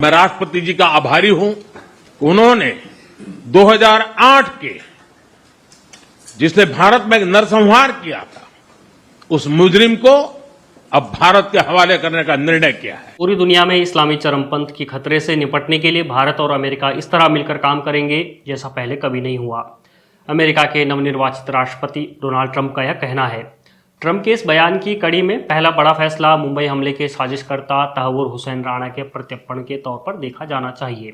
मैं राष्ट्रपति जी का आभारी हूं, उन्होंने 2008 के जिसने भारत में नरसंहार किया था, उस मुजरिम को अब भारत के हवाले करने का निर्णय किया है। पूरी दुनिया में इस्लामी चरमपंथ की खतरे से निपटने के लिए भारत और अमेरिका इस तरह मिलकर काम करेंगे जैसा पहले कभी नहीं हुआ। अमेरिका के नवनिर्वाचित राष्ट्रपति डोनाल्ड ट्रंप का यह कहना है। ट्रंप के इस बयान की कड़ी में पहला बड़ा फैसला मुंबई हमले के साजिशकर्ता तहव्वुर हुसैन राणा के प्रत्यर्पण के तौर पर देखा जाना चाहिए।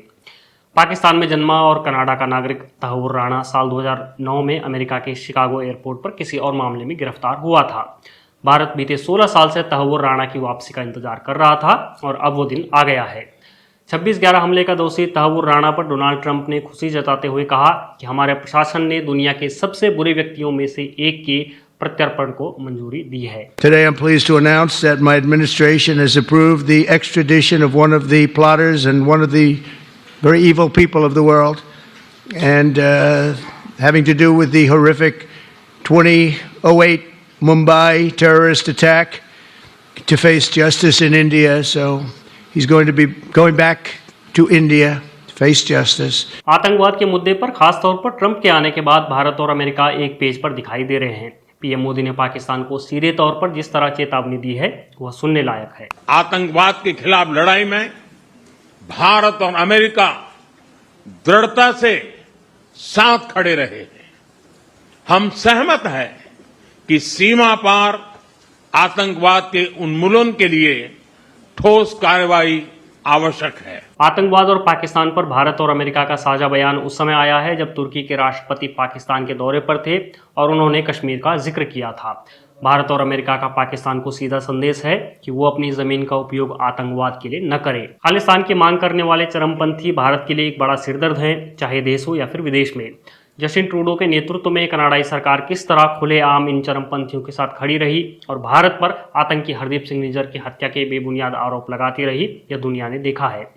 पाकिस्तान में जन्मा और कनाडा का नागरिक तहव्वुर राणा साल 2009 में अमेरिका के शिकागो एयरपोर्ट पर किसी और मामले में गिरफ्तार हुआ था। भारत बीते 16 साल से तहव्वुर राणा की वापसी का इंतजार कर रहा था और अब वो दिन आ गया है। 26/11 हमले का दोषी तहव्वुर राणा पर डोनाल्ड ट्रंप ने खुशी जताते हुए कहा कि हमारे प्रशासन ने दुनिया के सबसे बुरे व्यक्तियों में से एक के प्रत्यर्पण को मंजूरी दी है। Today I'm pleased to announce that my administration has approved the extradition of one of the plotters and one of the very evil people of the world, and having to do with the horrific 2008 Mumbai terrorist attack, to face justice in India. So he's going to be going back to India to face justice. आतंकवाद के मुद्दे पर खास तौर पर Trump के आने के बाद भारत और अमेरिका एक पेज पर दिखाई दे रहे हैं। पीएम मोदी ने पाकिस्तान को सीधे तौर पर जिस तरह चेतावनी दी है वह सुनने लायक है। आतंकवाद के खिलाफ लड़ाई में भारत और अमेरिका दृढ़ता से साथ खड़े रहे हैं। हम सहमत हैं कि सीमा पार आतंकवाद के उन्मूलन के लिए ठोस कार्रवाई आवश्यक है। आतंकवाद और पाकिस्तान पर भारत और अमेरिका का साझा बयान उस समय आया है जब तुर्की के राष्ट्रपति पाकिस्तान के दौरे पर थे और उन्होंने कश्मीर का जिक्र किया था। भारत और अमेरिका का पाकिस्तान को सीधा संदेश है कि वो अपनी जमीन का उपयोग आतंकवाद के लिए न करे। खालिस्तान की मांग करने वाले चरमपंथी भारत के लिए एक बड़ा सिरदर्द है, चाहे देश हो या फिर विदेश में। जस्टिन ट्रूडो के नेतृत्व में कनाडाई सरकार किस तरह खुलेआम इन चरमपंथियों के साथ खड़ी रही और भारत पर आतंकी हरदीप सिंह निज्जर की हत्या के बेबुनियाद आरोप लगाती रही, यह दुनिया ने देखा है।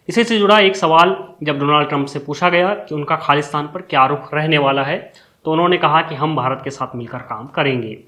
इसी से जुड़ा एक सवाल जब डोनाल्ड ट्रंप से पूछा गया कि उनका खालिस्तान पर क्या रुख रहने वाला है, तो उन्होंने कहा कि हम भारत के साथ मिलकर काम करेंगे।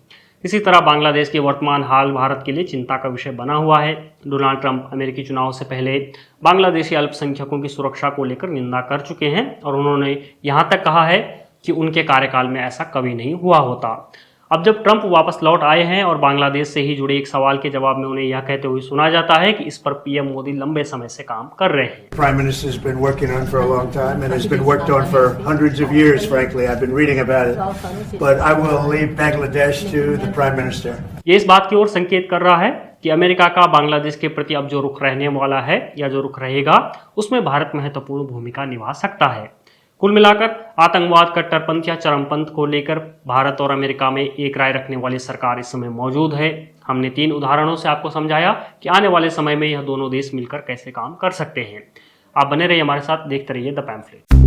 इसी तरह बांग्लादेश के वर्तमान हाल भारत के लिए चिंता का विषय बना हुआ है। डोनाल्ड ट्रंप अमेरिकी चुनाव से पहले बांग्लादेशी अल्पसंख्यकों की सुरक्षा को लेकर निंदा कर चुके हैं और उन्होंने यहां तक कहा है कि उनके कार्यकाल में ऐसा कभी नहीं हुआ होता। अब जब ट्रंप वापस लौट आए हैं और बांग्लादेश से ही जुड़े एक सवाल के जवाब में उन्हें यह कहते हुए सुना जाता है कि इस पर पीएम मोदी लंबे समय से काम कर रहे हैं। Prime Minister has been working on for a long time and has been worked on for hundreds of years, frankly. I've been reading about it. But I will leave Bangladesh to the Prime Minister. ये इस बात की ओर संकेत कर रहा है कि America का बांग्लादेश के प्रति अब जो रुख रहने वाला है या जो रुख रहेगा उसमें भारत महत्वपूर्ण भूमिका निभा सकता है। कुल मिलाकर आतंकवाद, कट्टरपंथ या चरमपंथ को लेकर भारत और अमेरिका में एक राय रखने वाली सरकार इस समय मौजूद है। हमने 3 उदाहरणों से आपको समझाया कि आने वाले समय में यह दोनों देश मिलकर कैसे काम कर सकते हैं। आप बने रहिए हमारे साथ, देखते रहिए द पैम्फलेट।